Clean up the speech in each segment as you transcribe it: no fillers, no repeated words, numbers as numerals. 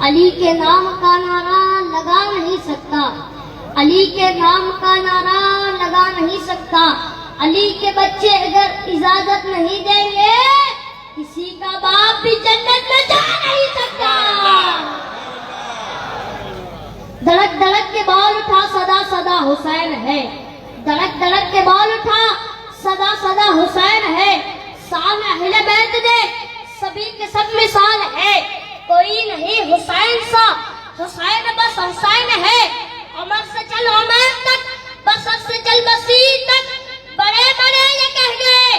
अली के नाम का नारा लगा नहीं सकता, अली के नाम का नारा लगा नहीं सकता। अली के बच्चे अगर इजाजत नहीं देंगे, किसी का बाप भी जन्नत में जा नहीं सकता। धड़क धड़क के बाल उठा सदा सदा हुसैन है, धड़क धड़क के बाल उठा सदा सदा हुसैन है। सामने अहले बैत दे सभी के सब मिसाल है, कोई नहीं हुसैन सा, हुसैन बस हुसैन है। उमर से चल उमर तक, बसर से चल बसीर तक, बड़े बड़े ये कह गए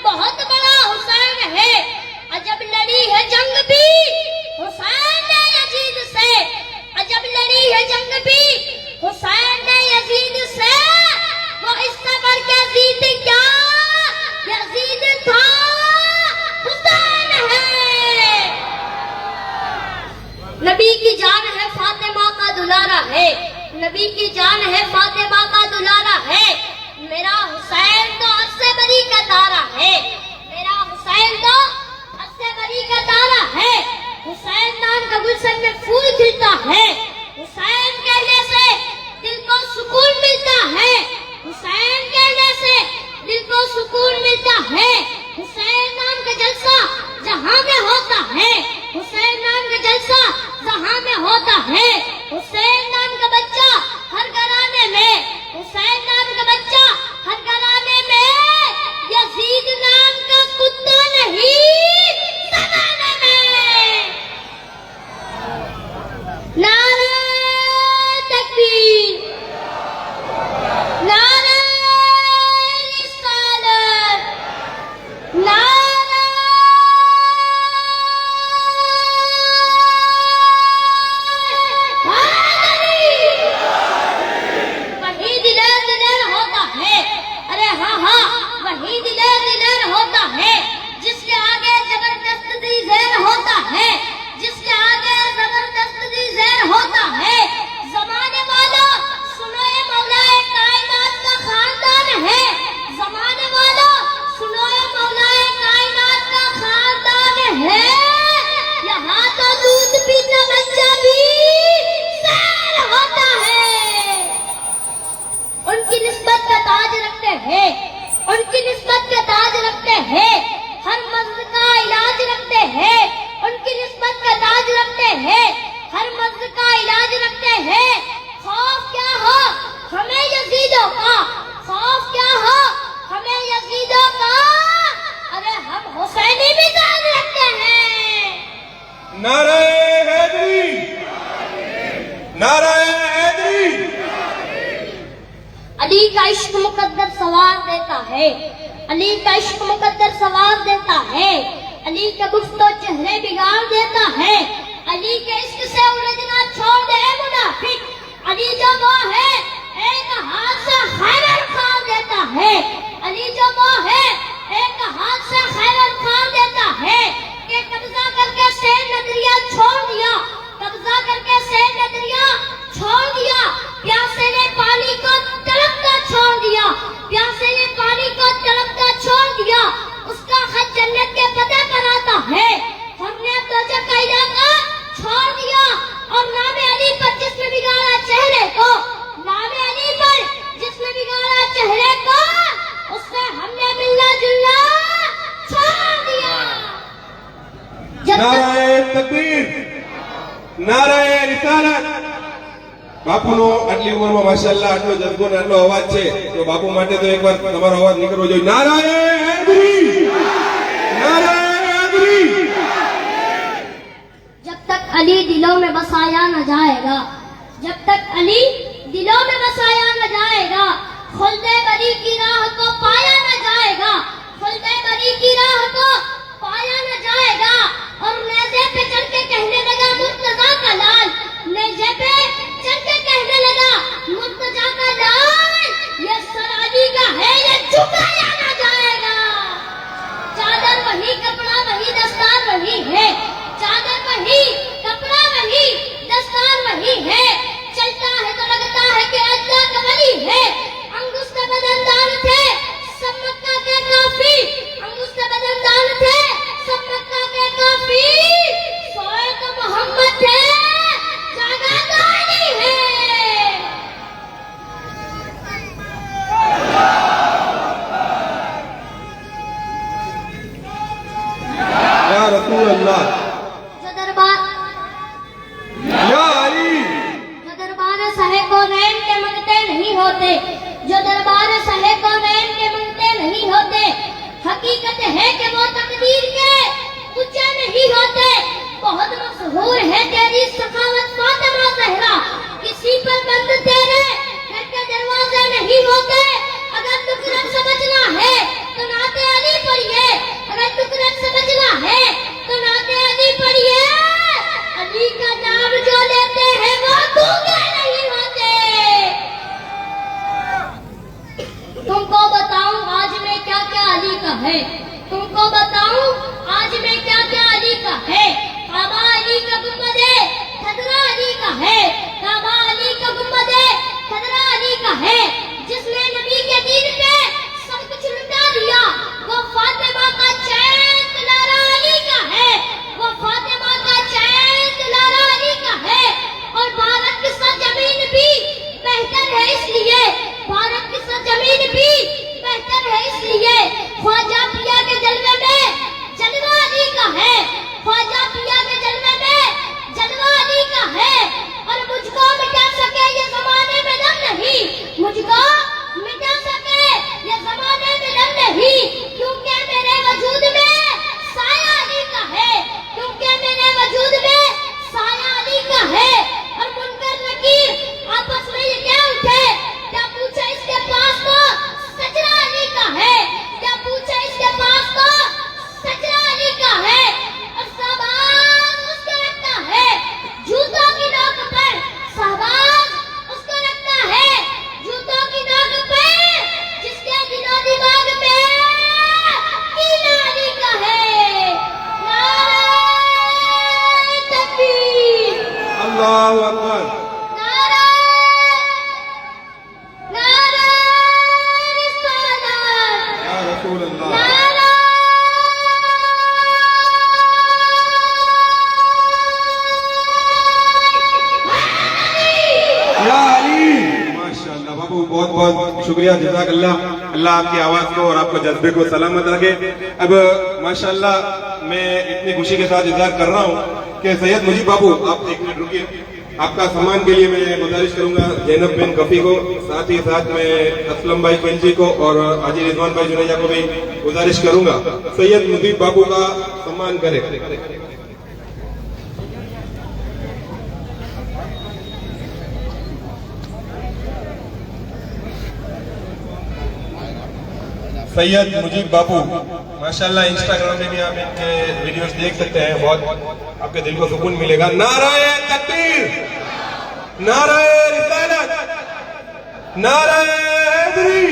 बहुत बड़ा हुसैन है। अजब लड़ी है जंग भी हुसैन ने यजीद से, अजब लड़ी है जंग भी हुसैन ने यजीद से। वो इससे बढ़ के जीत क्या, यजीद था हुसैन है। नबी की जान है फातिमा का दुलारा है, नबी की जान है फातिमा का दुलारा है। मेरा हुसैन तो अस्से बरी का तारा है, मेरा हुसैन तो अस्से बरी का तारा है। हुसैन नाम का गुलशन में फूल खिलता है, हुसैन कहने से दिल को सुकून मिलता है, हुसैन कहने से दिल को सुकून मिलता है। हुसैन नाम का जलसा जहां में होता है, हुसैन नाम का जलसा जहां में होता है। हुसैन नाम का बच्चा हर घराने में, हुसैन नाम का बच्चा हर घराने में, यजीद नाम का कुत्ता नहीं जमाने में। नारे तकबीर, नारे रिसालत, नारे हैदरी। वही दिलेर दिलेर होता है, अरे हाँ हाँ वही दिलेर दिलेर होता है, जिसके आगे जबरदस्त दिलेर होता है, जिसके आगे जबरदस्त दिलेर होता है। जमाने वालों सुनो ये मौलाए कायनात का खानदान है, जमाने वालों सुनो ये मौलाए कायनात का खानदान है। यहाँ तो दूध पीता बच्चा भी सैर होता है। उनकी निस्बत का ताज रखते हैं, उनकी निस्बत का ताज रखते हैं, हर मर्ज का इलाज रखते हैं, उनकी निस्बत का ताज रखते हैं, हर मर्ज का इलाज रखते हैं। खौफ क्या हो हमें यजीदों का, खौफ क्या हो हमें यजीदों का, अरे हम हुसैनी मिजाज रखते हैं। नारे हैदरी, नारे हैदरी। अली का इश्क मुकद्दर सवार देता है, अली का इश्क मुकद्दर सवार देता है। अली के गुफ्तो चेहरे बिगाड़ देता है, अली के इश्क से उलझना छोड़ दे मुनाफिक। अली जो वो है एक हाथ से खैबर खा देता है, अली जो वो है एक हाथ से खैबर खा देता है। कि कब्जा करके शेर नदरिया छोड़ दिया, कब्जा करके शेर नदरिया छोड़ दिया। प्यासे ने पानी को तड़पता छोड़ दिया, प्यासे ने पानी को तड़पता छोड़ दिया। उसका खत जन्नत के पते पर आता है, हमने दोजख का इलाका छोड़ दिया। और नामे अली पर जिसने बिगाड़ा चेहरे को, नामे अली पर जिसने बिगाड़ा चेहरे को, उससे हमने मिलना जुलना छोड़ दिया। नारे तकबीर, नारे रिसालत। બાપુનો આટલી ઉંમરમાં માશાઅલ્લાહ આટલો જذبો ને આટલો અવાજ છે, તો બાપુ માટે તો એકવાર તમારો અવાજ નીકળવો જોઈએ। નારાએ हैदरी, नाराए हैदरी। जब तक अली दिलों में बसाया न जाएगा, जब तक अली दिलों में बसाया न जाएगा, खुल्दे बरी की राह को पाया न जाएगा, खुल्दे बरी की राह को पाया न जाएगा। और नेज़े पे चढ़ के कहने लगा मुर्तजा का लाल, नेज़े पे चढ़ के कहने लगा मुर्तजा का लाल, ये सराजी का है, ये झुकाया न जाएगा। चादर वही, कपड़ा वही, दस्तार वही है, चादर वही, कपड़ा वही, दस्तार वही है। चलता है तो लगता है कि अल्लाह का वली है। अंगुष्ठ बदनदार थे सब मक्का के काफी, अंगुष्ठ बदनदार थे सब मक्का के काफी। सोए तो होते, जो दरबार सहे कौनैन के मंगते नहीं होते। हकीकत है कि वो तकदीर के ऊंचे नहीं होते। बहुत मशहूर है तेरी सखावत फातिमा ज़हरा, किसी पर बंद तेरे घर के दरवाजे नहीं होते। अगर दुख रब समझना है तो नाते अली पढ़िए, अगर दुख रब समझना है तो नाते अली पढ़िए। अली का नाम जो लेते हैं वो गूंगे नहीं होते। तुमको बताऊं आज में क्या क्या अली का है, तुमको बताऊं आज में क्या क्या अली का है। काबा अली का गुंबदे खदरा अली का है, काबा अली का गुंबदे खदरा अली का है। जिसने नबी के दीन पे सब कुछ लुटा दिया वो फातिमा का चैन दुलारा अली का है, वो फातिमा का चैन दुलारा अली का है। और भारत की सरजमीन भी बेहतर है इसलिए, भारत की सरजमीन भी बेहतर है इसलिए ख्वाजा पिया के जलवे में जलवा अली का है, ख्वाजा पिया के जलवे में जलवा अली का है। और मुझको मिटा सके ये जमाने में दम नहीं, मुझको मिटा सके ये जमाने में दम नहीं, क्योंकि मेरे वजूद में साया अली का है, क्योंकि मेरे वजूद में साया अली का है। और मुनकर नकीर आपस में ये क्या उठे, क्या पूछा इसके पास तो सजरा अली का है, क्या पूछा इसके पास तो सजरा अली का है। और शहबाज उसको रखता है जूतों की नोक पर, शहबाज उसको रखता है जूतों की नोक पर, जिसके दिलो दिमाग में कीला अली का है। नारे तकबीर, अल्लाहु अकबर। नारे नारे रिसालत, या रसूल अल्लाह। नारे या अली। माशाअल्लाह बाबू, बहुत बहुत शुक्रिया, जज़ाकल्लाह। अल्लाह आपकी आवाज को और आपके जज्बे को सलामत रखे। अब माशाअल्लाह मैं इतनी खुशी के साथ इजहार कर रहा हूँ कि सैयद मुजीब बाबू, आप एक मिनट रुकिए। आपका सम्मान के लिए मैं गुजारिश करूंगा जैनब बिन कफी को, साथ ही साथ मैं असलम भाई खिलजी को और हाजी रिजवान भाई जुनेजा को भी गुजारिश करूंगा सैयद मुजीब बाबू का सम्मान करें। सैयद मुजीब बाबू माशाल्लाह, इंस्टाग्राम में भी आप इनके वीडियोस देख सकते हैं, बहुत आपके दिल को सुकून मिलेगा। नाराए तकबीर, नाराए रिसालत, नाराए हैदरी।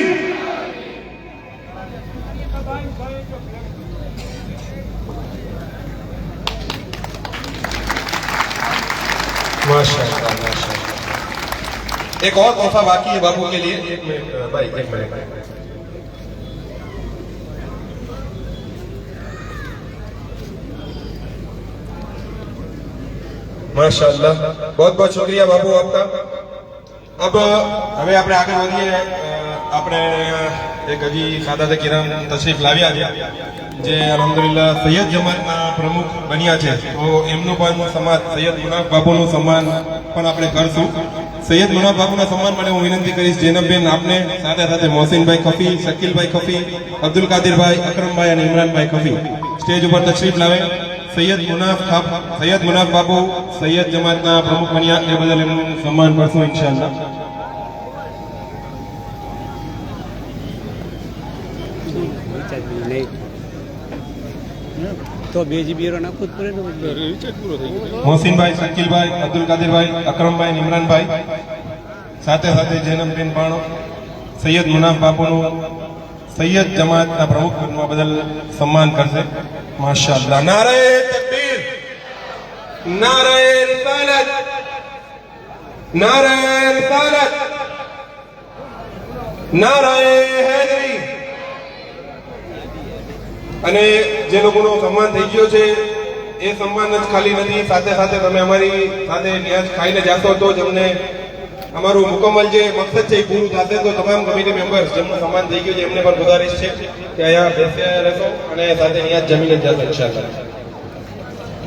माशाल्लाह माशाल्लाह। एक और तोहफा बाकी है बाबू के लिए। एक मिनट भाई, एक मिनट। माशाअल्लाह, बहुत बहुत शुक्रिया बाबू आपका। अब હવે આપણે આગળ વધીએ। આપણે એક હજી સાદાત કિરામ તશરીફ લાવ્યા છે જે અલહમદુલિલ્લાહ સૈયદ જમાતના પ્રમુખ બન્યા છે, તો એમનું પણ સમાજ સૈયદ મુનાફ બાબુનું સન્માન પણ આપણે કરશું। સૈયદ મુનાફ બાબુના સન્માન માટે હું વિનંતી કરીશ જૈનબબેન આપને, સાથે સાથે મોહસિનભાઈ ખફી, શકીલભાઈ ખફી, અબ્દુલ કાદિરભાઈ, અકરમભાઈ અને ઇમરાનભાઈ ખફી સ્ટેજ ઉપર તશરીફ લાવે। સૈયદ મુનાફ બાબુ સૈયદ જમાતના પ્રમુખ બન્યા, એ બદલ એમનું સન્માન કરશું ઇન્શાઅલ્લાહ। તો 2 GB નાખવું જ પડે ને। મોહસિનભાઈ, શકીલભાઈ, અબ્દુલ કાદિરભાઈ, અકરમભાઈ, ઇમરાનભાઈ, સાથે સાથે જૈનબબેન પણ સૈયદ મુનાફ બાબુનું સૈયદ જમાતના પ્રમુખ બનવા બદલ સન્માન કરશે। માશાઅલ્લાહ। નારે તકબીર, નારે રિસાલત, નારે રિસાલત, નારે हैदरी। અને જે લોકોનો સન્માન થઈ ગયો છે એ સન્માન જ ખાલી નથી, સાથે સાથે તમે અમારી સાથે ન્યાજ ખાઈને જાશો તો જ અમને અમારું મુકમ્મલ જે મકસદ છે એ પૂરું થશે। તો તમામ કમિટી મેમ્બર્સ જેમનું સન્માન થઈ ગયું છે એમને પણ ગુજારિશ છે કે અહીંયા બેસ્યા રહેશો અને સાથે ન્યાજ જમીને જશો ઇન્શાઅલ્લાહ।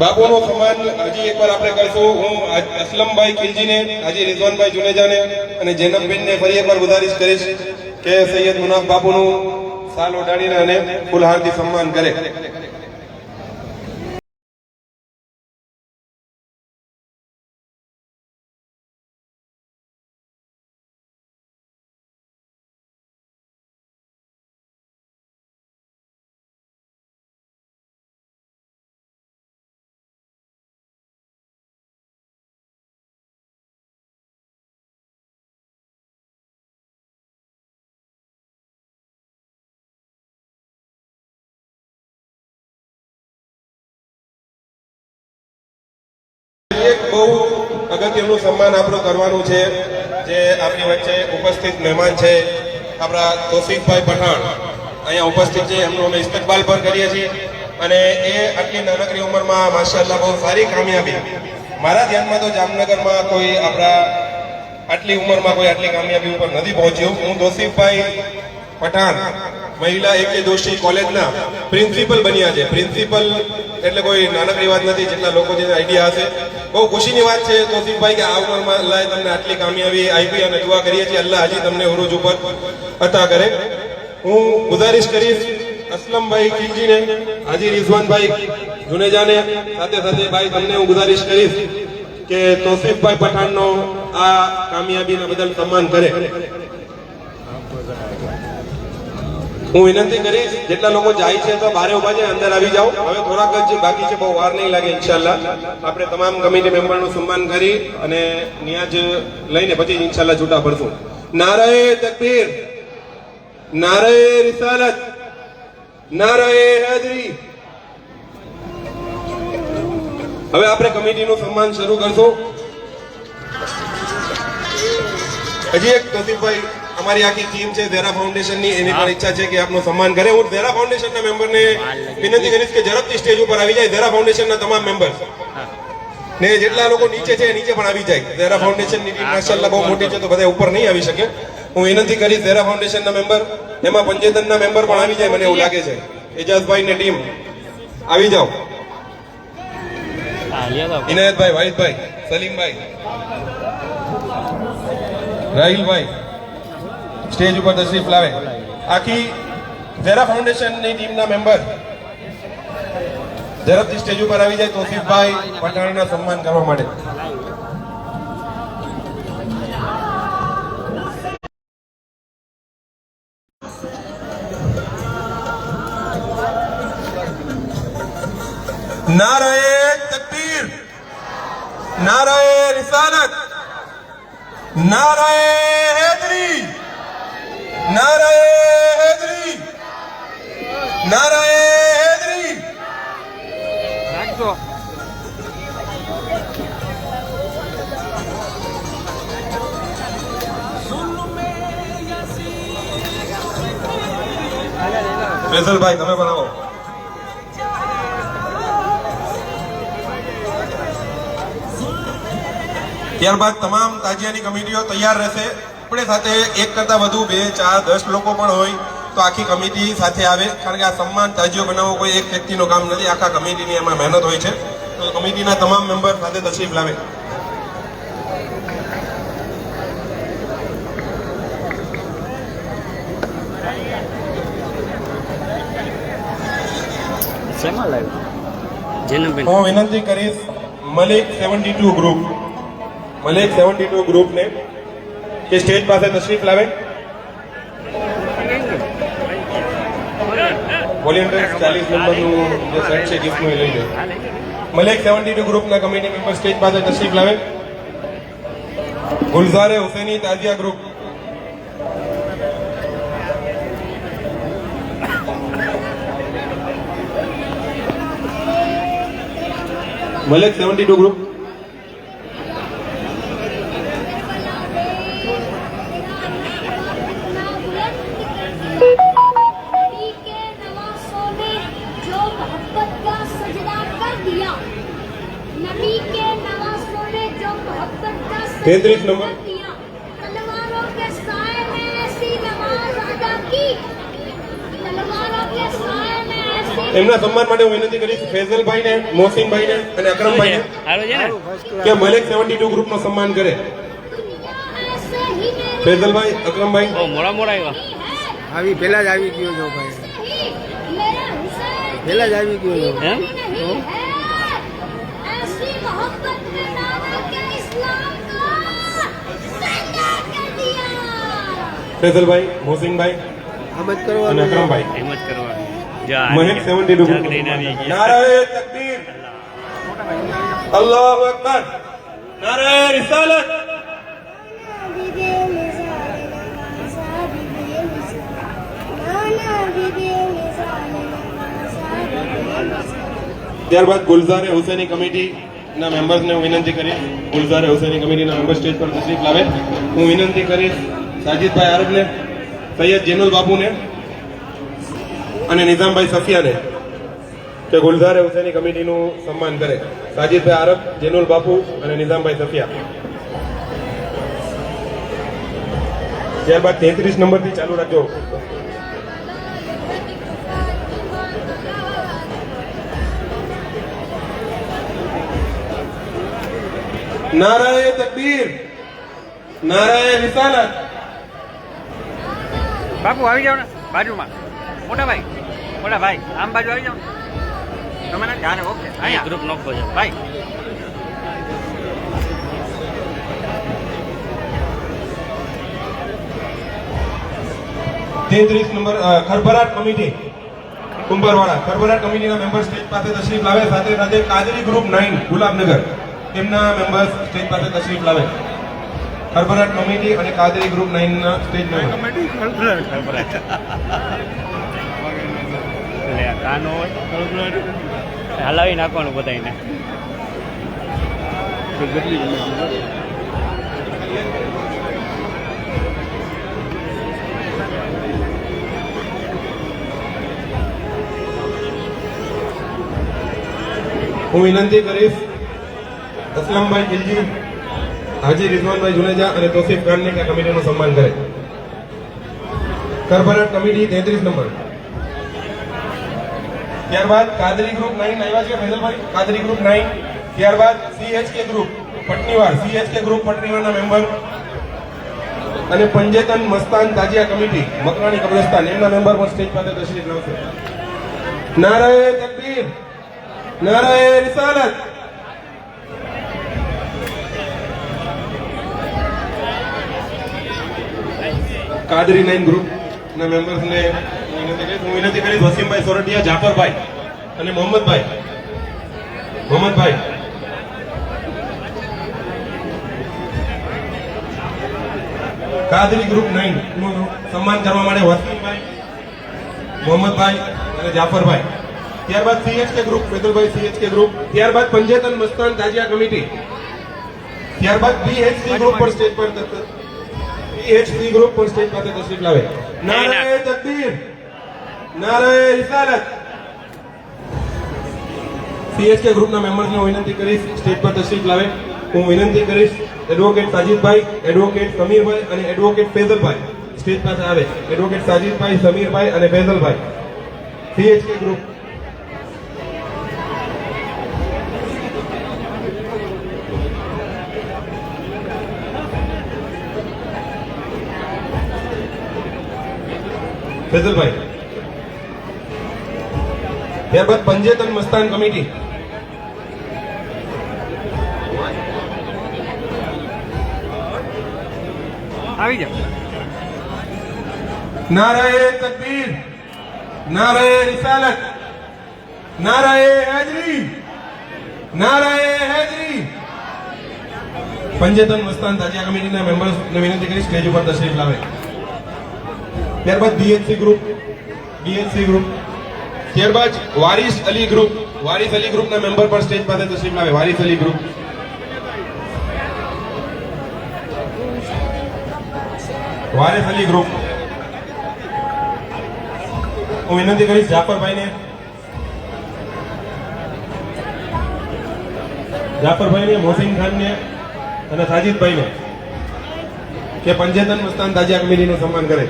બાપુનો સન્માન હજી એકવાર આપણે કરશું. હું અસલમભાઈ ખિલજીને, હાજી રિઝવાનભાઈ જુનેજાને અને જૈનબબેનને ફરી એકવાર ગુજારિશ કરીશ કે સૈયદ મુનાફ બાપુનું સાલ ઓઢાડીને અને ફૂલહારથી સન્માન કરે. એક બહુ અગત્યનું સન્માન આપણું કરવાનું છે. જે આપણી વચ્ચે ઉપસ્થિત મહેમાન છે આપણા તોસીફભાઈ પઠાણ અહીંયા ઉપસ્થિત છે. એમનું અમે ઇસ્તકબાલ પણ કરીએ છીએ અને એ આટલી નાનકડી ઉંમરમાં માશાઅલ્લાહ બહુ સારી કામયાબી. મારા ધ્યાનમાં તો જામનગરમાં કોઈ આપણા આટલી ઉંમરમાં કોઈ આટલી કામયાબી ઉપર નથી પહોંચ્યું. હું તોસીફભાઈ પઠાણ મહિલા એકે દોશી કોલેજના પ્રિન્સિપલ બન્યા છે. પ્રિન્સિપલ એટલે કોઈ નાનકડી વાત નથી, જેટલા લોકો જેને આઈડિયા હશે. બહુ ખુશીની વાત છે તોસીફભાઈ કે આ ઉંમરમાં અલ્લાહ તમને આટલી કામયાબી આપી અને દુઆ કરીએ છીએ અલ્લાહ હજી તમને ઉરુજ ઉપર અતા કરે. હું ગુજારિશ કરીશ અસલમભાઈ ખિલજીને, હાજી રિઝવાનભાઈ જુનેજાને, સાથે સાથે ભાઈ તમને હું ગુજારિશ કરીશ કે તોસીફભાઈ પઠાણનો આ કામયાબીના બદલ સન્માન કરે. હું વિનંતી કરીશ જેટલા લોકો જાય છે તો બારે ઉભા છે, અંદર આવી જાઓ. હવે થોડાક જ બાકી છે, બહુ વાર નહીં લાગે ઇન્શાલ્લાહ. આપણે તમામ કમિટી મેમ્બરનું સન્માન કરી અને નિયાજ લઈને પછી ઇન્શાલ્લાહ છૂટા પડશું. નારાએ તકબીર, નારાએ રિસાલત, નારાએ હૈદરી. હવે આપણે કમિટીનું સન્માન શરૂ કરશું. હજી એક તોસીફભાઈ, અમારી આખી ટીમ છે ઝેરા ફાઉન્ડેશનની, એની પણ ઈચ્છા છે કે આપનું સન્માન કરે. હું ઝેરા ફાઉન્ડેશનના મેમ્બરને વિનંતી કરીશ કે ઝડપથી સ્ટેજ ઉપર આવી જાય. ઝેરા ફાઉન્ડેશનના તમામ મેમ્બર ને જેટલા લોકો નીચે છે નીચે પણ આવી જાય. ઝેરા ફાઉન્ડેશનની ટીમ માશાઅલ્લાહ બહુ મોટી છે તો બધા ઉપર નહીં આવી શકે. હું વિનંતી કરીશ ઝેરા ફાઉન્ડેશનના મેમ્બર, એમાં પંચેતનના મેમ્બર પણ આવી જાય મને એવું લાગે છે. એજાઝભાઈ ને ટીમ આવી જાઓ. ઇનાયતભાઈ, વાહિદભાઈ, સલીમભાઈ, રાહિલભાઈ સ્ટેજ ઉપર તશરીફ લાવે. આખી ઝેરા ફાઉન્ડેશનની ટીમના મેમ્બર ઝડપથી સ્ટેજ ઉપર આવી જાય તોસીફભાઈ પઠાણના સન્માન કરવા માટે. નારાએ તકબીર, નારાએ રિસાલત, નારાએ હૈદરી, નારાએ હૈદરી, નારાએ હૈદરી. રાખજો. ફેઝલભાઈ તમે બનાવો. ત્યારબાદ તમામ તાજિયાની કમિટીઓ તૈયાર રહેશે. આપણે સાથે એક કરતા વધુ 2, 4, 10 લોકો પણ હોય તો આખી કમિટી સાથે આવે, કારણ કે આ સન્માન તાજિયો બનાવવો કોઈ એક વ્યક્તિનું કામ નથી, આખા કમિટીની એમાં મહેનત હોય છે. તો કમિટીના તમામ મેમ્બર સાથે તશરીફ લાવે. શેમાં લાવ્યું? જેનબેન. હું વિનંતી કરીશ મલિક 72 ગ્રુપ, મલિક 72 ગ્રુપને કે સ્ટેજ પાસે તશરીફ લાવે. વોલેન્ટિયર્સ 40 નંબરનું જે સેટ છે ગિફ્ટનું એ લઈ લે. મલિક 72 ગ્રુપના કમિટી મેમ્બર સ્ટેજ પાસે તશરીફ લાવે. ગુલઝારે હુસૈની તાજિયા ગ્રુપ, મલિક 72 ગ્રુપ. नबी के नवासों ने जो मोहब्बत का 33 नंबर. तलवारों के साए में ऐसी नमाज अदा की, तलवारों के साए में ऐसी એમના સન્માન માટે હું વિનંતી કરીશ ફૈઝલભાઈને, મોહસિનભાઈને અને અકરમભાઈને હાલો છે ને કે મલેક 72 ગ્રુપનું સન્માન કરે. ऐसे ही मेरे ફૈઝલભાઈ, અકરમભાઈ. ઓ મોડા મોડા આવ્યા આવી પહેલા જ આવી ગયો છો ભાઈ, ही मेरा हुसैन પહેલા જ આવી ગયો છો. હે नहीं है ऐसी मोहब्बत ने दावा के इस्लाम को जिंदा कर दिया ફૈઝલભાઈ, મોહસિનભાઈ આમ જ અને કરવાનું. અકરમભાઈ. એમ જ કરવાનું જા મહેક 72 ગ્રુપ. જાગ લઈને આવી ગયા નારાએ તકબીર, અલ્લાહુ અકબર, નારાએ રિસાલત. ત્યારબાદ ગુલઝારે હુસૈની કમિટીના મેમ્બર્સને હું વિનંતી કરીશ, ગુલઝારે હુસૈની કમિટીના મેમ્બર સ્ટેજ પર તશરીફ લાવે. હું વિનંતી કરીશ સાજિદભાઈ આરબને, સૈયદ જેનુલ બાપુને અને નિઝામભાઈ સફિયાને કે ગુલઝારે હુસૈની કમિટીનું સન્માન કરે. સાજિદભાઈ આરબ, જેનુલ બાપુ અને નિઝામભાઈ સફિયા. ત્યારબાદ 33 નંબરથી ચાલુ રાખજો. નારાએ તકબીર, નારાએ રિસાલત. બાપુ આવી જાવ ને બાજુમાં મોટા ભાઈ આમ બાજુ આવી જાવ તમે ને જાને ઓકે અહીંયા ગ્રુપ નોખો છે ભાઈ તેત્રીસ નંબર ખરભરાટ કમિટી કુંભારવાડા, ખરભરાટ કમિટીના મેમ્બર સ્ટેજ પાસે તશરીફ લાવે. સાથે સાથે કાદરી ગ્રુપ 9 ગુલાબનગર, તેમના મેમ્બર્સ સ્ટેજ પાસે તશરીફ લાવે. ખરભરાટ કમિટી અને કાદરી ગ્રુપ 9 ના સ્ટેજ મેમ્બર. એટલે કાનો હોય હલાવી નાખવાનું બધાને હું વિનંતી કરીશ અસલમભાઈ ખિલજી, હાજી રિઝવાનભાઈ જુનેજા અને તોસીફ ખાનને કે કમિટીનું સન્માન કરે. ખરભરાટ કમિટી 33 નંબર. ત્યારબાદ કાદરી ગ્રુપ 9 આવ્યા છે ફૈઝલભાઈ, કાદરી ગ્રુપ 9. ત્યારબાદ સીએચકે ગ્રુપ પટનીવાર, સીએચકે ગ્રુપ પટનીવારના મેમ્બર અને પંજેતન મસ્તાન તાજિયા કમિટી મકરાણી કબ્રસ્તાન, એમના મેમ્બર પણ સ્ટેજ પાસે તશરીફ લાવશે. નારાએ તકબીર, નારાએ રિસાલત. કાદરી 9 ગ્રુપ ના મેમ્બર્સ ને હું વિનંતી કરીશ વસીમભાઈ સોરઠિયા, જાફરભાઈ અને મોહમ્મદભાઈ. કાદરી ગ્રુપ 9 નું સન્માન કરવા માટે વસીમભાઈ, મોહમ્મદભાઈ અને જાફરભાઈ. ત્યારબાદ સીએચકે ગ્રુપ ફૈઝલભાઈ, સીએચકે ગ્રુપ. ત્યારબાદ પંજેતન મસ્તાન તાજિયા કમિટી. ત્યારબાદ બીએચસી ગ્રુપ પર સ્ટેજ પર બીએચસી ગ્રુપ પર સ્ટેજ પાસે તશરીફ લાવે. નારાએ તકબીર, નારાએ રિસાલત. સીએચકે ગ્રુપના મેમ્બર્સને હું વિનંતી કરીશ સ્ટેજ પર તશરીફ લાવે. હું વિનંતી કરીશ એડવોકેટ સાજિદભાઈ, એડવોકેટ સમીરભાઈ અને એડવોકેટ ફૈઝલભાઈ સ્ટેજ પાસે આવે. એડવોકેટ સાજિદભાઈ, સમીરભાઈ અને ફૈઝલભાઈ, સીએચકે ગ્રુપ. ફૈઝલભાઈ. ત્યારબાદ પંજેતન મસ્તાન કમિટી. આવી જાવ નારાએ તકબીર, નારાએ રિસાલત, નારાએ હૈદરી, નારાએ હૈદરી. પંજેતન મસ્તાન તાજિયા કમિટીના મેમ્બર્સને વિનંતી કરી સ્ટેજ ઉપર તશરીફ લાવે. ત્યારબાદ બીએચસી ગ્રુપ, બીએચસી ગ્રુપ. ત્યારબાદ વારિસ અલી ગ્રુપ, વારિસ અલી ગ્રુપના મેમ્બર પર સ્ટેજ પાસે તશરીફ લાવે. વારિસ અલી ગ્રુપ. વારિસ અલી ગ્રુપ. હું વિનંતી કરીશ જાફરભાઈને, મોહસિન ખાનને અને સાજિદભાઈને કે પંજેતન મસ્તાન તાજિયા કમિટીનું સન્માન કરે.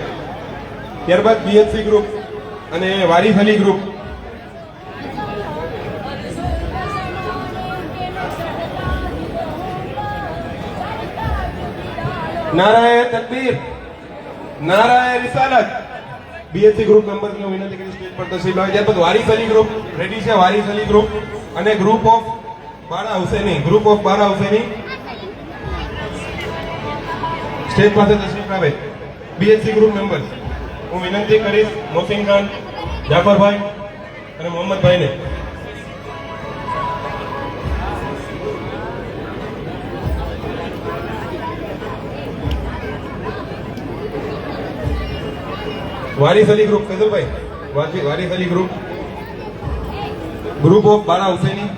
ત્યારબાદ બીએચસી ગ્રુપ અને વારિસ અલી ગ્રુપ નારાએ તકબીર, નારાએ રિસાલત. બીએસસી ગ્રુપ મેમ્બર્સને હું વિનંતી કરી સ્ટેજ પર તશરીફ લાવે. ત્યારબાદ વારિસ અલી ગ્રુપ રેડી છે. વારિસ અલી ગ્રુપ અને group of Bara Husaini, group of Bara Husaini stage પાસે તશરીફ લાવે. બીએસસી ગ્રુપ મેમ્બર્સ હું વિનંતી કરીશ મોહસિન ખાન, જાફરભાઈ અને મોહમ્મદભાઈને. Waris Ali group Faizalbhai, Waris Ali group, group of Bara Husaini,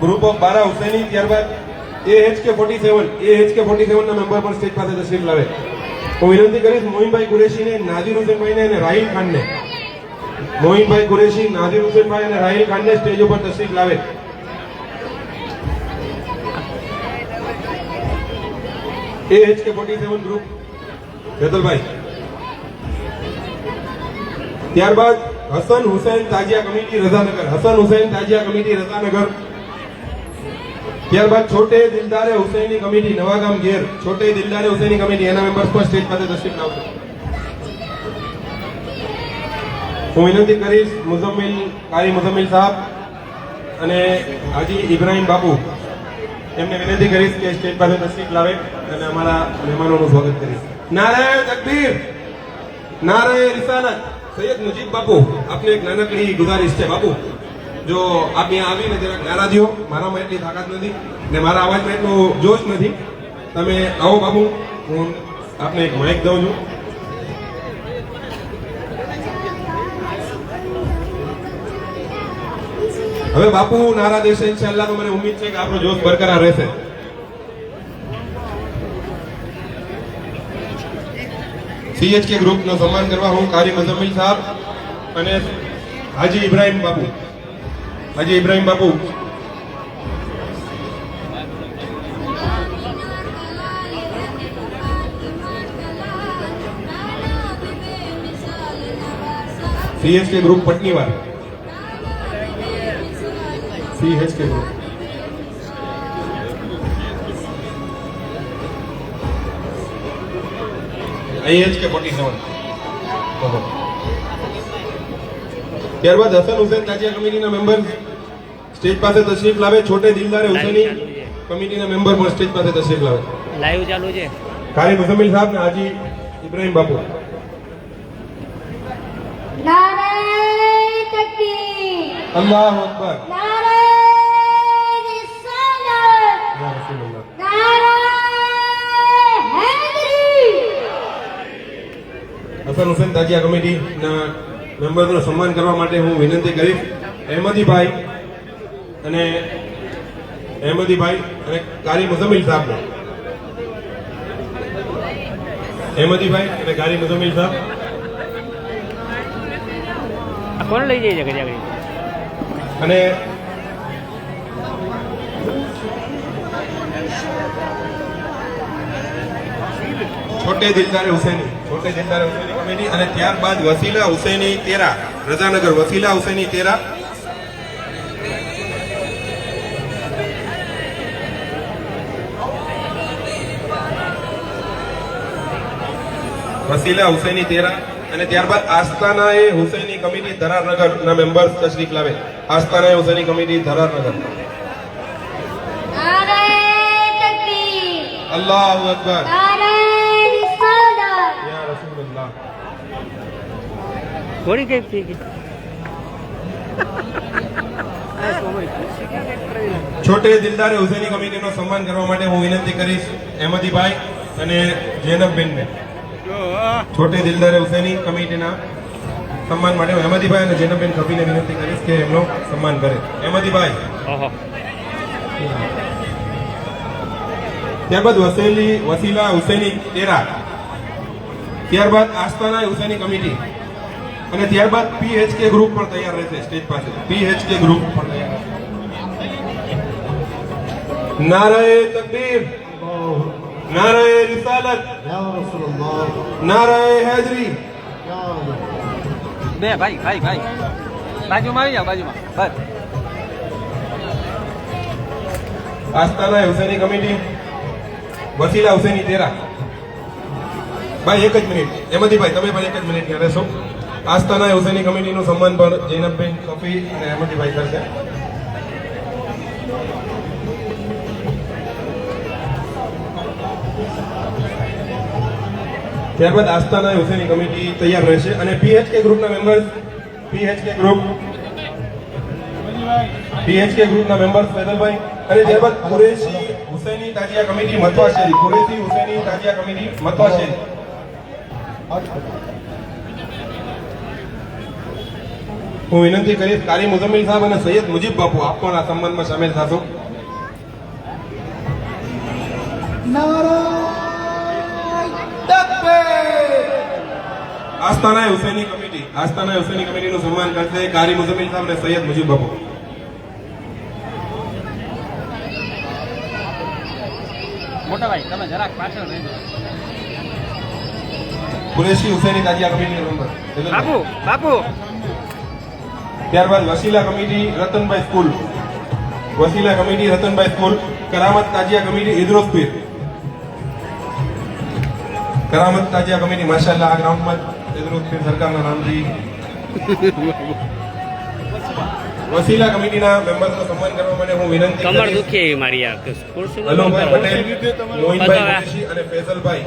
group of Bara Husaini. ત્યારબાદ AHK47 ના મેમ્બર પણ સ્ટેજ પાસે તશરીફ લાવે. હું વિનંતી કરીશ મોહિનભાઈ કુરેશીને, નાઝીર હુસેનભાઈને અને રાહિલ ખાનને. મોહિનભાઈ કુરેશી, નાઝીર હુસેનભાઈ અને રાહિલ ખાનને સ્ટેજ ઉપર તશરીફ લાવે. AHK47 group Faizalbhai. ત્યારબાદ હસન હુસૈન તાજિયા કમિટી રઝાનગર, હસન હુસૈન તાજિયા કમિટી રઝાનગર. ત્યારબાદ છોટે દિલદારે હુસૈની કમિટી નવાગામ ગેર, છોટે દિલદારે હુસૈની કમિટી એના મેમ્બર્સ પણ સ્ટેજ પાસે તશરીફ લાવશે. હું વિનંતી કરીશ મુઝમ્મિલ, કારી મુઝમ્મિલ સાહેબ અને હાજી ઇબ્રાહીમ બાપુ, એમને વિનંતી કરીશ કે સ્ટેજ પાસે તશરીફ લાવે અને અમારા મહેમાનોનું સ્વાગત કરીશ. નારાયણ તકબીર, નારાયણ રિસાલત. સૈયદ મુજીબ બાપુ, આપને એક નાનકડી ગુજારિશ છે બાપુ, જો આપ અહીંયા આવીને જરાક નારા દ્યો. મારામાં એટલી તાકાત નથી ને મારા અવાજમાં એટલો જોશ નથી. તમે આવો બાપુ, હું આપને એક માઇક દઉં છું. હવે બાપુ નારા દેશે ઇન્શાઅલ્લાહ, તો મને ઉમ્મીદ છે કે આપણો જોશ બરકરાર રહેશે. CHK ગ્રુપનું સન્માન કરવા હું કારી મુઝમ્મિલ સાહેબ અને હાજી ઇબ્રાહીમ બાપુ, હાજી Ibrahim Bapu CHK group Patniwar, CHK group. AHK47. ત્યારબાદ હસન હુસૈન તાજિયા કમિટીના મેમ્બર સ્ટેજ પાસે તશરીફ લાવે. છોટે દિલદારે હુસૈની કમિટીના મેમ્બર પણ સ્ટેજ પાસે તશરીફ લાવે. લાઈવ ચાલુ છે. કારી મુઝમ્મિલ સાહેબ ને હાજી ઇબ્રાહીમ બાપુ. नारे तकबीर, અલ્લાહુ અકબર, नारे रिसालत, યા રસૂલલ્લાહ. नारे हैदरी. હસન હુસૈન તાજિયા કમિટીના મેમ્બરનું સન્માન કરવા માટે હું વિનંતી કરીશ અહેમદીભાઈ અને કારી મુઝમ્મિલ સાહેબને. અહેમદીભાઈ અને કારી મુઝમ્મિલ સાહેબ. કોણ લઈ જાય છે ઘડિયા અને છોટે દિલદારે હુસૈની, છોટે દિલદારે હુસૈની કમિટી. અને ત્યારબાદ વસીલા હુસૈની તેરા રઝાનગર, વસીલા હુસૈની તેરા. વસીલા હુસૈની તેરા. અને ત્યારબાદ આસ્તાનાએ હુસૈની કમિટી ધરારનગર ના મેમ્બર્સ તશરીફ લાવે. આસ્તાનાએ હુસૈની કમિટી ધરારનગર. नारे तकबीर, અલ્લાહુ અકબર, नारे रिसालत. યા રસૂલલ્લાહ. થોડી કઈ થઈ ગઈ. છોટે દિલદારે હુસૈની કમિટીનો સન્માન કરવા માટે હું વિનંતી કરીશ અહેમદીભાઈ અને જૈનબબેનને. છોટે દિલદારે હુસૈની કમિટીના સન્માન માટે હું અહેમદીભાઈ અને જૈનબબેન કબીને વિનંતી કરીશ કે એમનો સન્માન કરે. અહેમદીભાઈ. ઓહો. ત્યારબાદ વસીલા હુસૈની તેરા. ત્યારબાદ આસ્તાના હુસૈની કમિટી. અને ત્યારબાદ PHK ગ્રુપ પણ તૈયાર રહેશે સ્ટેજ પાસે. PHK ગ્રુપ પણ તૈયાર રહેશે. નારાએ તકબીર, નારાએ રિસાલત, નારાએ હૈદરી. બે ભાઈ ભાઈ ભાઈ બાજુમાં આવી જાઓ, બાજુમાં બસ. આસ્થાના હુસૈની કમિટી વસીલા હુસૈની તેરા ભાઈ એક જ મિનિટ અહેમદીભાઈ તમે પણ એક જ મિનિટ ત્યાં રહેશો આસ્થાના હુસૈની કમિટીનું સન્માન પર જૈનબબેન કફી અને અહેમદીભાઈ કરશે ત્યારબાદ આસ્થાના હુસૈની કમિટી તૈયાર રહેશે અને પીએચકે ગ્રુપના મેમ્બર્સ પીએચકે ગ્રુપના મેમ્બર્સ ફેઝલભાઈ અને ત્યારબાદ કુરેશી હુસૈની તાજિયા કમિટી મતવા શેરી કુરેશી હુસૈની તાજિયા કમિટી મતવા શેરી હું વિનંતી કરીશ કારી મુઝમ્મિલ સાહેબ અને સૈયદ મુજીબ બાપુ આપ પણ આ સન્માનમાં સામેલ થશો આસ્થાના હુસૈની કમિટીનું સન્માન કરશે કારી મુઝમ્મિલ સાહેબ અને સૈયદ મુજીબ બાપુ મોટા ભાઈ તમે જરાક પાછળ રહેજો કુરેશી હુસૈની તાજિયા કમિટીનો નંબર બાપુ બાપુ ત્યારબાદ Vasila committee Ratanbhai school કરામત તાજિયા committee ઇદરોસ પીર કરામત તાજિયા કમિટી માશાઅલ્લાહ આ ગ્રાઉન્ડમાં ઇદરોસ પીર સરકારના નામથી વસીલા કમિટીના મેમ્બરનો સન્માન કરવા માટે હું વિનંતી કમર કરીશ દુખી એવી મારી યાર ખુરશી અલોકભાઈ પટેલ મોહિનભાઈ કુરેશી અને ફેઝલભાઈ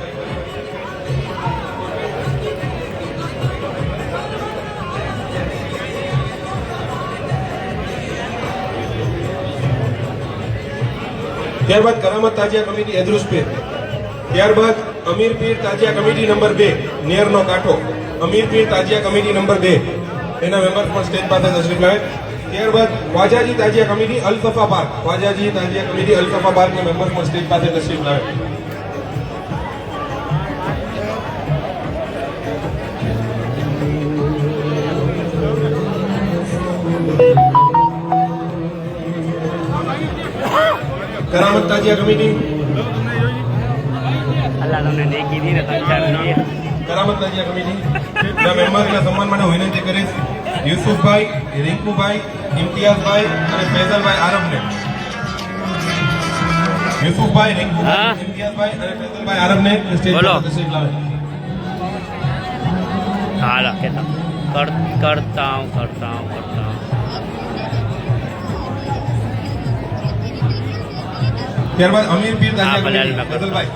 ત્યારબાદ કરામત તાજિયા કમિટી એદરુસ પીર ત્યારબાદ અમીર પીર તાજિયા કમિટી નંબર 2 નેરનો કાંઠો અમીર પીર તાજિયા કમિટી નંબર 2 એના મેમ્બર્સ પણ સ્ટેજ પાસે તશરીફ લાવે ત્યારબાદ ખ્વાજાજી તાજિયા કમિટી અલસફા પાર્કના મેમ્બર્સ પણ સ્ટેજ પાસે તશરીફ લાવે કરામત તાજિયા કમિટી અલ્લાહ તમને દેખી દી ને ત્રણ ચાર જોઈએ કરામત તાજિયા કમિટી ના મેમ્બરના સન્માન માટે હું વિનંતી કરીશ યુસુફભાઈ રિંકુભાઈ ઇમ્તિયાઝભાઈ અને ફૈઝલભાઈ આરબને યુસુફભાઈ રિંકુભાઈ ઇમ્તિયાઝભાઈ અને ફૈઝલભાઈ આરબને સ્ટેજ પર તશરીફ લાવે હાલો કેતા કરતા હું ત્યારબાદ અમીર પીર તાજિયા કમિટી ફૈઝલભાઈ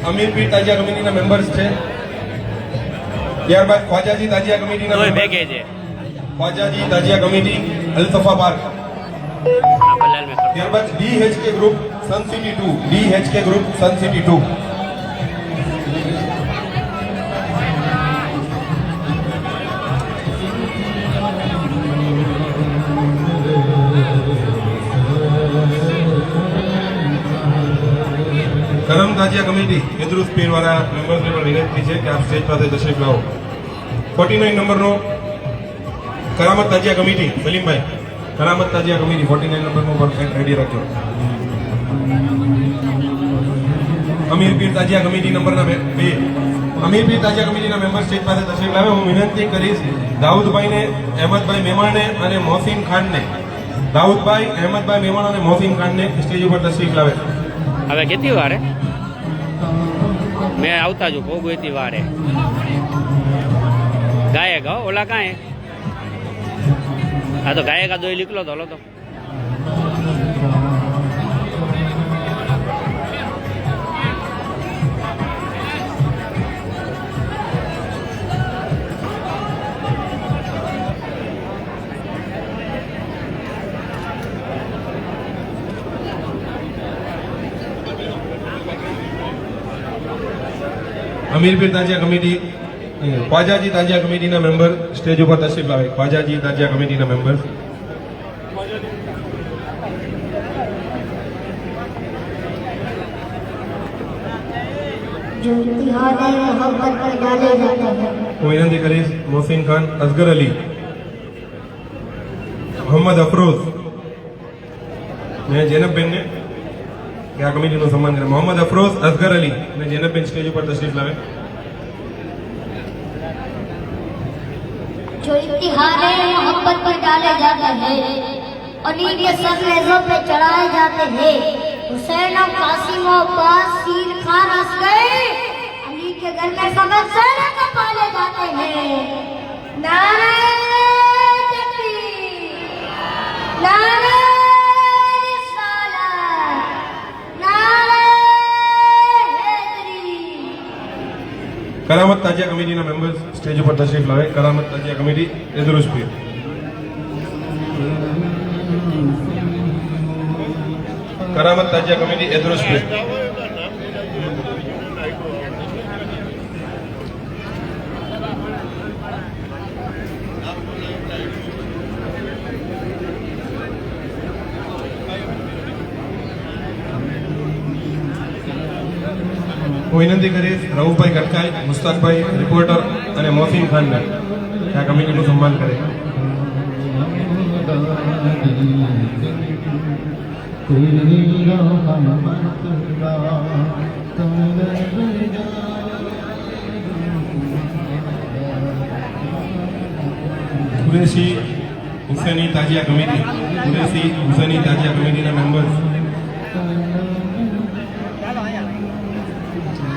અમીર પીર તાજિયા કમિટીના મેમ્બર્સ છે ત્યારબાદ ખ્વાજાજી તાજિયા કમિટીના કોઈ મેમ્બર્સ ભેગે છે ખ્વાજાજી તાજિયા કમિટી અલસફા પાર્ક આ બલાલ મેં કરતા ત્યારબાદ DHK ગ્રુપ સન સિટી 2 કરમ તાજિયા કમિટી ઇદરુસ પીર વાળા મેમ્બર્સને પણ વિનંતી છે કે આપ સ્ટેજ પાસે તશરીફ લાવો 49 નંબરનો કરામત તાજિયા કમિટી સલીમભાઈ કરામત તાજિયા કમિટી 49 નંબરનો પણ રેડી રાખજો અમીર પીર તાજિયા કમિટી નંબરના 2 અમીર પીર તાજિયા કમિટીના મેમ્બર સ્ટેજ પાસે તશરીફ લાવે હું વિનંતી કરીશ દાઉદભાઈને અહેમદભાઈ મેમણને અને મોહસિન ખાનને દાઉદભાઈ અહેમદભાઈ મેમણ અને મોહસિન ખાનને સ્ટેજ ઉપર તશરીફ લાવે હવે કેટલી વારે મેં આવતા જો ભોગ એથી વારે ગાયક હો ઓલા કાંઈ આ તો ગાયક આ દોઈ લીકલો તો હલો તો અમીર પીર તાજિયા કમિટી ખ્વાજાજી તાજિયા કમિટીના મેમ્બર સ્ટેજ ઉપર તશરીફ લાવે ખ્વાજાજી તાજિયા કમિટીના મેમ્બર जो इतिहाद मोहब्बत पर डाले जाते हैं હું વિનંતી કરીશ મોહસિન ખાન અસગર અલી મોહમ્મદ અફરોઝ ને જૈનબબેનને કે આ કમિટીનું સન્માન કરે મોહમ્મદ અફરોઝ અસગર અલી અને જૈનબબેન સ્ટેજ ઉપર તશરીફ લાવે जो इतिहाद मोहब्बत पर डाले जाते हैं और इनके सर नेज़ों पे चढ़ाए जाते हैं। हुसैन और कासिम और अब्बास सील खान असगर अली के घर में फकत ज़रा का पाले जाते हैं। नारे तकबीर, नारे रिसालत, नारे हैदरी। करामत ताजिया कमेटीના મેમ્બર્સ સ્ટેજ ઉપર તશરીફ લાવે. करामत ताजिया कमेटी એદરુસ્પીર. करामत ताजिया कमेटी एदरुस्पीर. હું વિનંતી કરીશ રઉફભાઈ કટકાઈ, મુસ્તાકભાઈ રિપોર્ટર અને મોસીમ ખાનને કે આ કમિટીનું સન્માન કરે. કુરેશી હુસૈની તાજિયા કમિટી, કુરેશી હુસૈની તાજિયા કમિટીના મેમ્બર્સ.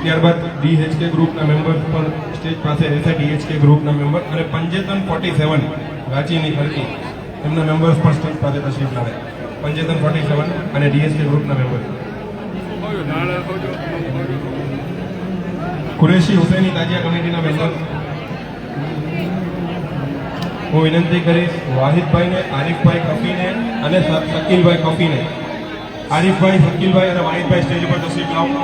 ત્યારબાદ ડીએચકે ગ્રુપના મેમ્બર્સ પણ સ્ટેજ પાસે રહેશે. ડીએચકે ગ્રુપના મેમ્બર અને પંજેતન 47 રાંચીની ખડકી એમના મેમ્બર્સ પણ સ્ટેજ પાસે તશરીફ લાવે. પંજેતન 47 અને ડીએચકે ગ્રુપના મેમ્બર. કુરેશી હુસૈની તાજિયા કમિટીના મેમ્બર. હું વિનંતી કરીશ વાહિદભાઈને, આરિફભાઈ કફીને અને શકીલભાઈ કફીને. આરિફભાઈ, શકીલભાઈ અને વાહિદભાઈ સ્ટેજ ઉપર તશરીફ લાવો.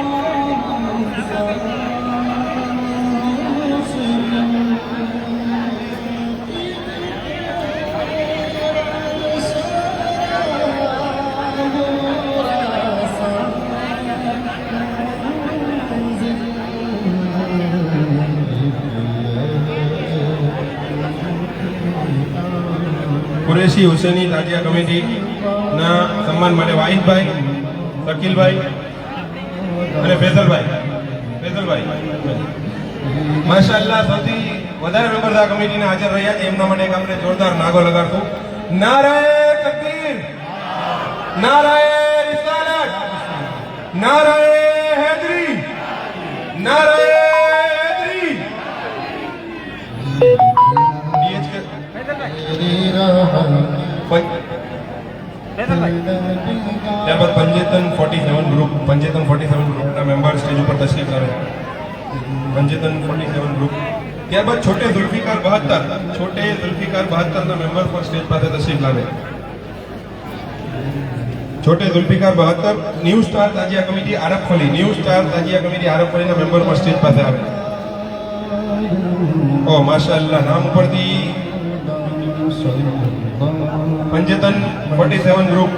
કુરેશી હુસૈની તાજિયા કમિટીના સન્માન માટે વાહિદભાઈ, શકીલભાઈ અને ફેઝલભાઈ. માશાઅલ્લાહ સૌથી વધારે મેમ્બર્સ આ કમિટીના હાજર રહ્યા છે. એમના માટે એક આપણે જોરદાર નાગો લગાડશું. નારાએ તકબીર, નારાએ રિસાલત, નારાએ હૈદરી, નારાએ હૈદરી. ત્યારબાદ પંજેતન 47 ગ્રુપના મેમ્બર સ્ટેજ ઉપર તશરીફ લાવે. પંજેતન 47 ગ્રુપ. ત્યારબાદ છોટે ઝુલ્ફિકાર 72 ના મેમ્બર પર સ્ટેજ પાસે તશરીફ લાવે. Chhote Zulfiqar 72 new star Tazia committee Arabfali, new star Tazia committee આરબફલીના મેમ્બર પર સ્ટેજ પાસે આવે. ઓ માશાઅલ્લાહ, નામ ઉપરથી પંજેતન 47 ગ્રુપ.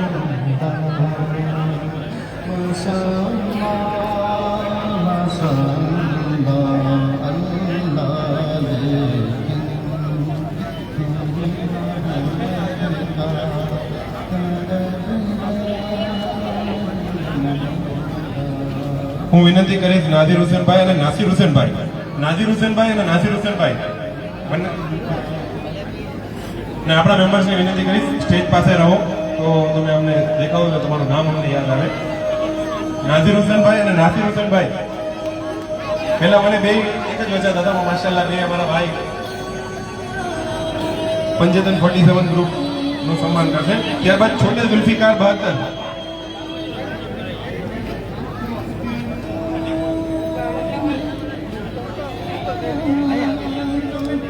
હું વિનંતી કરીશ નાઝીર હુસેનભાઈ અને નાસિર હુસેનભાઈ ને આપણા મેમ્બર્સને વિનંતી કરીશ સ્ટેજ પાસે રહો તો તમે અમને દેખાવો તો તમારું નામ અમને યાદ આવે. નાઝીર હુસેનભાઈ અને નાસિર હુસેનભાઈ. પહેલા મને બે એક જ વચ્ચા હતા, માશાઅલ્લાહ બે અમારા ભાઈ પંજેતન 47 ગ્રુપ નું સન્માન કરશે. ત્યારબાદ છોટે ઝુલ્ફિકાર 72.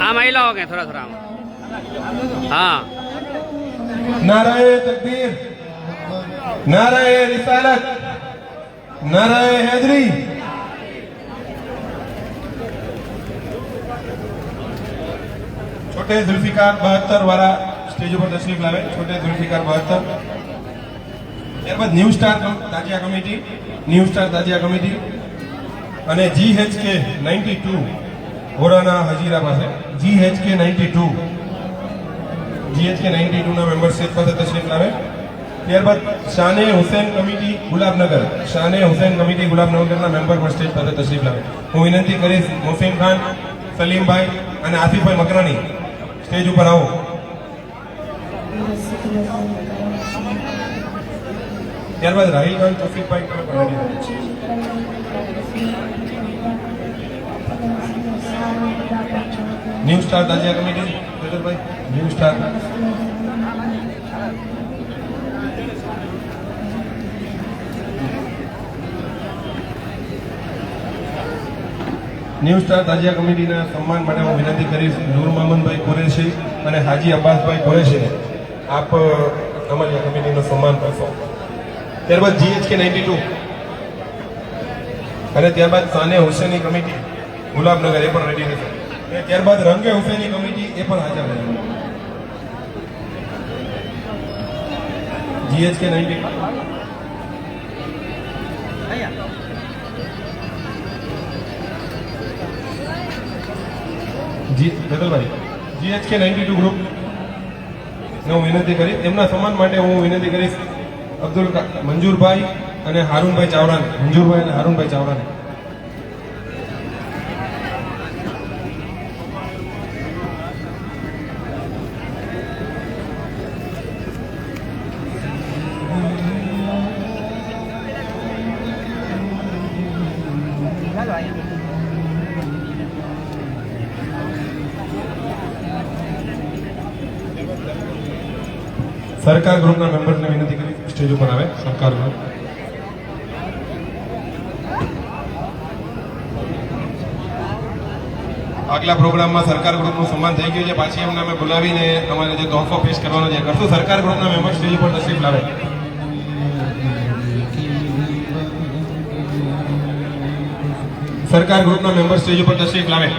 આમ આવી લાવો કે થોડા આમ. હા. नाराए तकबीर, नाराए रिसालत, नाराए हैदरी. छोटे जुल्फिकार 72 वाला स्टेज पर तशरीफ लावे. छोटे जुल्फिकार 72. ત્યારબાદ new star Tazia committee, new star Tazia committee અને GHK 92 હોરાના હજીરા પાસે. GHK 92 ના મેમ્બર સ્ટેજ પાસે તશરીફ લાવે. ત્યારબાદ શાને હુસૈન કમિટી ગુલાબનગરના મેમ્બર પર સ્ટેજ પાસે તશરીફ લાવે. હું વિનંતી કરીશ મોસીમ ખાન, સલીમભાઈ અને આસિફભાઈ મકરાણી સ્ટેજ ઉપર આવો. ત્યારબાદ રાહિલ ખાન તોફીકભાઈ તમે પણ ready રહો. New star Tazia committee Faizalbhai, new star. New star Tazia કમિટીના સન્માન માટે હું વિનંતી કરીશ નૂર મોહમ્મદભાઈ કુરેશી અને હાજી અબ્બાસભાઈ કુરેશીને આપ અમારી આ કમિટીનું સન્માન કરશો. ત્યારબાદ GHK 92 અને ત્યારબાદ સાને હુસેની કમિટી ગુલાબનગર એ પણ રેડી રહેશે. અને ત્યારબાદ રંગે હુસેની કમિટી એ પણ હાજર રહેશે. GHK 92 અહીંયા જગલભાઈ GHK 92 ગ્રુપ ને હું વિનંતી કરીશ એમના સન્માન માટે હું વિનંતી કરીશ મંજુરભાઈ અને હારૂનભાઈ ચાવડાને. મંજુરભાઈ અને હારૂનભાઈ ચાવડાને. ચાલો અહીંયા સરકાર ગ્રુપના મેમ્બર્સને વિનંતી કરી સ્ટેજ ઉપર આવે. સરકાર ગ્રુપ આગલા પ્રોગ્રામમાં સરકાર ગ્રુપનું સન્માન થઈ ગયું છે. પાછી એમને અમે બોલાવીને અમારે જે તોહફો પેશ કરવાનો છે કરશું. સરકાર ગ્રુપના મેમ્બર સ્ટેજ ઉપર તશરીફ લાવે. સરકાર ગ્રુપના મેમ્બર સ્ટેજ ઉપર તશરીફ લાવે.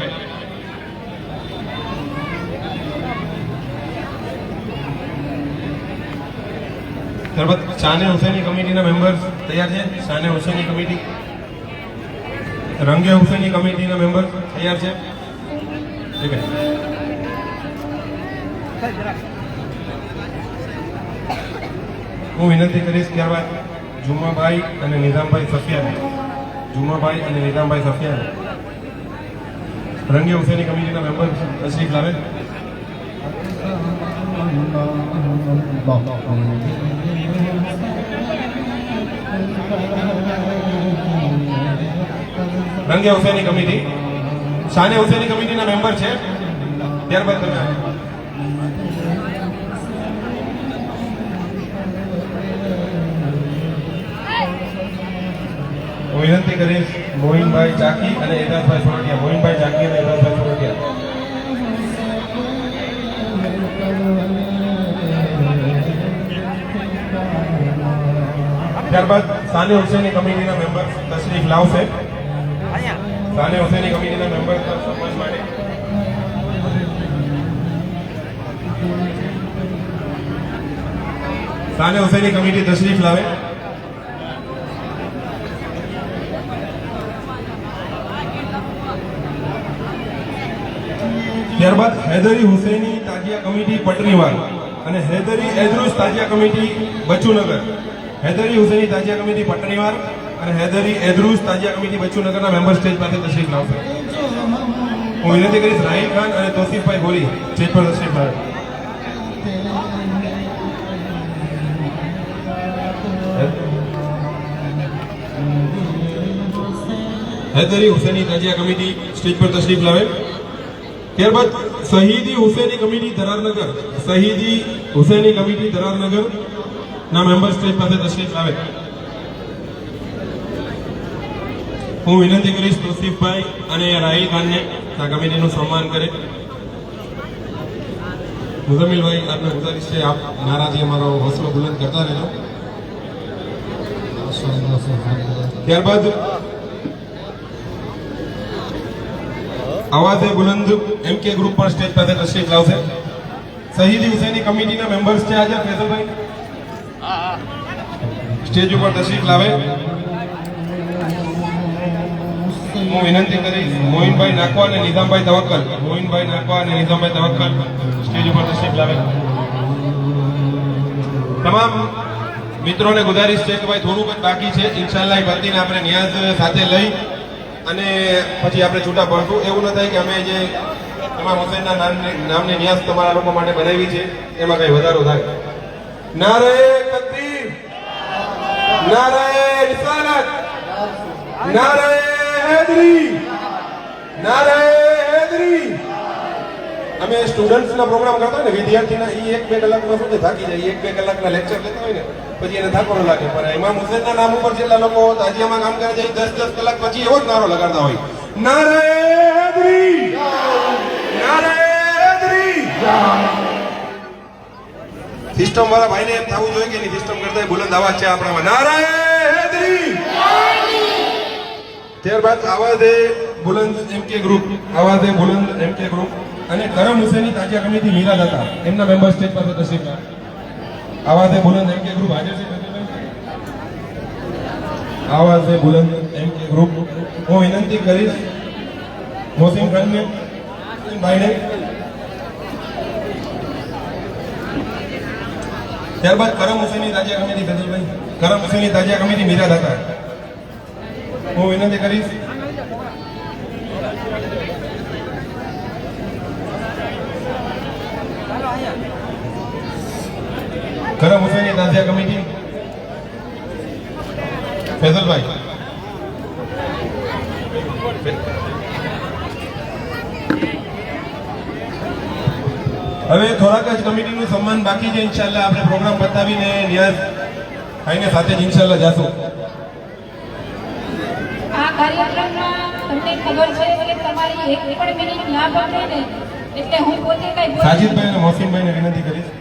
ત્યારબાદ શાને હુસેની કમિટીના મેમ્બર્સ તૈયાર છે. શાને હુસેની કમિટી, રંગે હુસેની કમિટીના મેમ્બર્સ તૈયાર છે. ઠીક છે. હું વિનંતી કરીશ ત્યારબાદ જુમાભાઈ અને નિઝામભાઈ સફિયાને, જુમાભાઈ અને નિઝામભાઈ સફિયાને રંગે હુસેની કમિટીના મેમ્બર તશરીફ લાવે. રંગે હુસેની કમિટી, શાને હુસેની કમિટીના મેમ્બર છે. ત્યારબાદ તમે હું વિનંતી કરીશ મોહિનભાઈ ચાકી અને એજાઝભાઈ સોરઠિયા. મોહિનભાઈ ચાકી અને એજાઝભાઈ સોરઠિયા. ત્યારબાદ સાને હુસેની કમિટીના મેમ્બર તશરીફ લાવશે. અહીંયા સાને હુસેની કમિટીના મેમ્બર સન્માન માટે સાને હુસેની કમિટી તશરીફ લાવે. ત્યારબાદ હૈદરી હુસૈની તાજિયા કમિટી પટરીવાર અને હૈદરી એદરુસ તાજિયા કમિટી બચુનગર. હૈદરી હુસૈની તાજિયા કમિટી પટણીવાર અને હૈદરી એદરુસ તાજિયા કમિટી બચુનગરના મેમ્બર સ્ટેજ પાસે તશરીફ લાવશે. હું વિનંતી કરીશ રાહિલ ખાન અને તોસીફભાઈ ગોલી સ્ટેજ પર તશરીફ લાવે. હૈદરી હુસૈની તાજિયા કમિટી સ્ટેજ પર તશરીફ લાવે. ત્યારબાદ શહીદી હુસૈની કમિટી ધરારનગર, શહીદી હુસૈની કમિટી ધરારનગર ના મેમ્બર સ્ટેજ પાસે તશરીફ લાવે. હું વિનંતી કરીશ તોસીફભાઈ અને રાહિલ ખાનને આ કમિટીનું સન્માન કરે. મુઝમ્મિલભાઈ આપને ગુજારિશ છે આપ નારાજી અમારો હોસલો બુલંદ કરતા રહેજો. ત્યારબાદ આવાઝે બુલંદ MK ગ્રુપ પર સ્ટેજ પાસે તશરીફ લાવશે. શહીદી હુસૈની કમિટીના મેમ્બર્સ છે આજે ફેઝલભાઈ સ્ટેજ ઉપર તશરીફ લાવે. હું વિનંતી કરીશ મોહિનભાઈ નાકવા અને નિઝામભાઈ તવક્કલ, મોહિનભાઈ નાકવા અને નિઝામભાઈ તવક્કલ સ્ટેજ ઉપર તશરીફ લાવે. તમામ મિત્રોને ગુજારિશ છે કે ભાઈ થોડુંક જ બાકી છે. ઇન્શાલ્લાહ એ પતિને આપણે નિયાઝ સાથે લઈ અને પછી આપણે છૂટા પડશું. એવું ન થાય કે અમે જે ઇમામ હુસૈનના નામની નિયાઝ તમારા લોકો માટે બનાવી છે એમાં કઈ વધારો થાય. નારે તકબીર, નારે હૈદરી, નારે હૈદરી. અમે સ્ટુડન્ટ્સ ના પ્રોગ્રામ કરતા હોય ને, વિદ્યાર્થીના ઈ 1-2 કલાકમાં શું છે થાકી જાય, 1-2 કલાકના લેક્ચર લેતા હોય ને પછી એને થાકો ન લાગે. પણ ઇમામ હુસૈનના નામ ઉપર જેટલા લોકો તાજિયામાં કામ કરે છે 10-10 કલાક પછી એવો જ નારો લગાડતા હોય, નારે હૈદરી, નારે હૈદરી. સિસ્ટમ વાળા ભાઈને એમ થવું જોઈએ કે એની સિસ્ટમ કરતા બુલંદ અવાજ છે આપણામાં, નારે હૈદરી. ત્યારબાદ આવાઝે બુલંદ એમકે ગ્રુપ, આવાઝે બુલંદ એમકે ગ્રુપ અને કરમ હુસૈની તાજિયા કમિટી મીરા દાતા એમના મેમ્બર સ્ટેજ પાસે તશરીફ લાવે. આવાઝે બુલંદ એમકે ગ્રુપ હાજર છે. આવાઝે બુલંદ એમકે ગ્રુપ. હું વિનંતી કરીશ મોસીમ ખાનને, ભાઈને. ત્યારબાદ કરમ હુસૈની તાજિયા કમિટી ફેઝલભાઈ, કરમ હુસૈની તાજિયા કમિટી મીરા દાતા. હું વિનંતી કરીશ કરમ હુસૈની તાજિયા કમિટી ફેઝલભાઈ. હવે થોડાક જ કમિટીનું સન્માન બાકી છે. ઇન્શાલ્લાહ આપણે પ્રોગ્રામ બતાવીને નિયાઝ ભાઈને સાથે જ ઇન્શાલ્લાહ જાશું. આ કાર્યક્રમમાં તમને ખબર છે કે તમારી એક પણ મિનિટ ના બગડે ને એટલે હું પોતે કઈ સાજિદભાઈ અને મોસીનભાઈને વિનંતી કરીશ.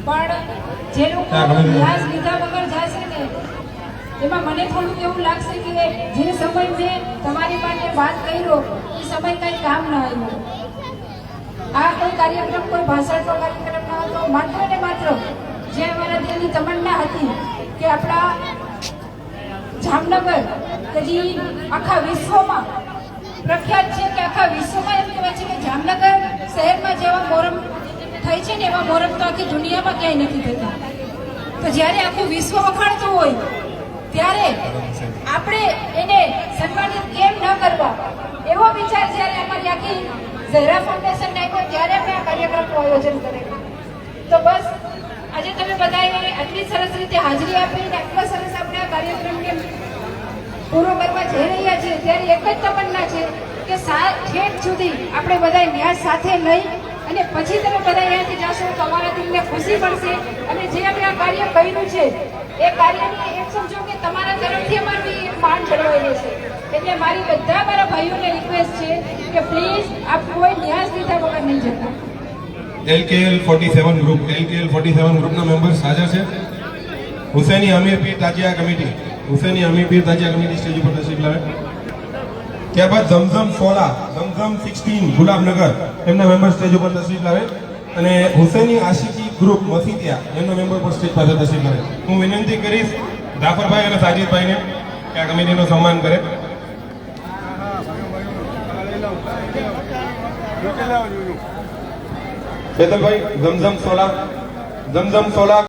પણ જે લોકો વ્યાસ લીધા વગર જશે ને એમાં મને થોડુંક એવું લાગશે કે જે સમય મેં તમારી માટે વાત કર્યો એ સમય કઈ કામ ન આવ્યો. આ કોઈ કાર્યક્રમ કોઈ ભાષણનો કાર્યક્રમ ન હતો, માત્ર ને માત્ર જે અમારા દિલની તમન્ના હતી કે આપણા જામનગર કે જે આખા વિશ્વમાં પ્રખ્યાત છે, કે આખા વિશ્વમાં એમ કહેવાય છે કે જામનગર શહેરમાં જેવા મોહરમ થાય છે ને એવા મોહરમ તો આખી દુનિયામાં ક્યાંય નથી થતા. તો જ્યારે આખું વિશ્વ વખાણતું હોય ત્યારે આપણે એને સન્માનિત કેમ ન કરવા એવો વિચાર જ્યારે અમારી આખી ઝહરા ફાઉન્ડેશનને આવ્યો ત્યારે અમે આ કાર્યક્રમનું આયોજન કરેલું. તો બસ આજે તમે બધાએ આટલી સરસ રીતે હાજરી આપીને આટલા સરસ આપણે આ કાર્યક્રમને પૂરો કરવા જઈ રહ્યા છીએ ત્યારે એક જ તમન્ના છે કે છેક સુધી આપણે બધા ન્યાસ સાથે લઈ અને પછી તમે બધા અહીંયાથી જાશો તો અમારા દિલને ખુશી મળશે. અને જે આપણે આ કાર્ય કર્યું છે એ કાર્યની એક સમજો કે તમારા તરફથી અમારી એક માન જળવાઈ રહેશે. એટલે મારી બધા મારા ભાઈઓને રિક્વેસ્ટ છે કે પ્લીઝ આપ કોઈ ન્યાસ લીધા વગર નહીં જતા. LKL 47 ગ્રુપ, LKL 47 ગ્રુપના મેમ્બર્સ હાજર છે. હુસૈની અમીર પીર તાજિયા કમિટી, હુસૈની અમીર પીર તાજિયા કમિટી સ્ટેજ ઉપર તશરીફ લાવે. ત્યારબાદ ઝમઝમ 16, ઝમઝમ 16 ગુલાબનગર એમના મેમ્બર સ્ટેજ ઉપર તશરીફ લાવે. અને હુસૈની આશિકી ગ્રુપ મસીતિયા એમના મેમ્બર પર સ્ટેજ પાસે તશરીફ લાવે. હું વિનંતી કરીશ જાફરભાઈ અને સાજિદભાઈને કે આ કમિટીનું સન્માન કરે. ફેઝલભાઈ ઝમઝમ 16, ઝમઝમ 16